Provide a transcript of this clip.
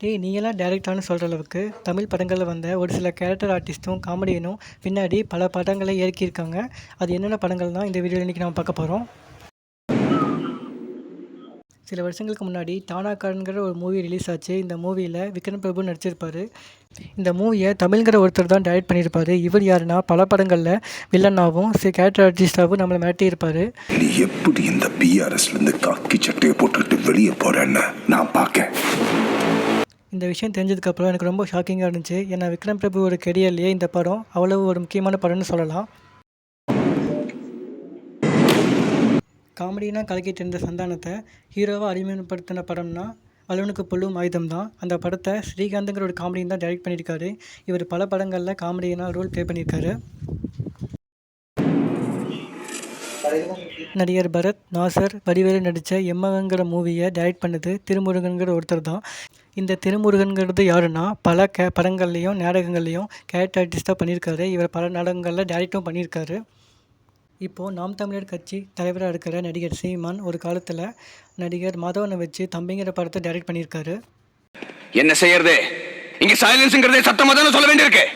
டேய் நீங்களாம் டேரக்டர்னு சொல்கிற அளவுக்கு தமிழ் படங்களில் வந்த ஒரு சில கேரக்டர் ஆர்டிஸ்ட்டும் காமெடியனும் பின்னாடி பல படங்களை இயக்கியிருக்காங்க. அது என்னென்ன படங்கள்னால் இந்த வீடியோவில் இன்றைக்கி நம்ம பார்க்க போகிறோம். சில வருஷங்களுக்கு முன்னாடி தானாக்காரங்கிற ஒரு மூவி ரிலீஸ் ஆச்சு. இந்த மூவியில் விக்ரம் பிரபு நடிச்சிருப்பார். இந்த மூவியை தமிழ்ங்கிற ஒருத்தர் தான் டைரக்ட் பண்ணியிருப்பார். இவர் யாருன்னா பல படங்களில் வில்லனாகவும் கேரக்டர் ஆர்டிஸ்டாகவும் நம்மளை மிரட்டியிருப்பார். நீ எப்படி இந்த பிஆர்எஸ்லேருந்து காக்கி சட்டையை போட்டுக்கிட்டு வெளியே போகிறேன்னு நான் பார்க்க. இந்த விஷயம் தெரிஞ்சதுக்கப்புறம் எனக்கு ரொம்ப ஷாக்கிங்காக இருந்துச்சு. ஏன்னா விக்ரம் பிரபுவோட கெரியர்லேயே இந்த படம் அவ்வளவு ஒரு முக்கியமான படம்னு சொல்லலாம். காமெடினா கலக்கிட்டு இருந்த சந்தானத்தை ஹீரோவாக அறிமுகப்படுத்தின படம்னா வல்லவனுக்கு புல்லும் ஆயுதம் தான். அந்த படத்தை ஸ்ரீகாந்துங்கிற ஒரு காமெடியன் தான் டைரக்ட் பண்ணியிருக்காரு. இவர் பல படங்களில் காமெடியனாக ரோல் ப்ளே பண்ணியிருக்காரு. நடிகர் பரத், நாசர், வடிவேலு நடித்த எம்மகங்கிற மூவியை டைரக்ட் பண்ணது திருமுருகன்கிற ஒருத்தர் தான். இந்த திருமுருகன்கிறது யாருன்னா பல படங்கள்லேயும் நாடகங்கள்லேயும் கேரக்டர் ஆர்டிஸ்டாக பண்ணியிருக்காரு. இவர் பல நாடகங்களில் டைரக்டும் பண்ணியிருக்காரு. இப்போது நாம் தமிழர் கட்சி தலைவராக இருக்கிற நடிகர் சீமான் ஒரு காலத்தில் நடிகர் மாதவனை வச்சு தம்பிங்கிற படத்தை டைரக்ட் பண்ணியிருக்காரு. என்ன செய்யறது? இங்கே சைலன்ஸ்ங்கிறதே சத்தமாக தானே சொல்ல வேண்டியிருக்கு.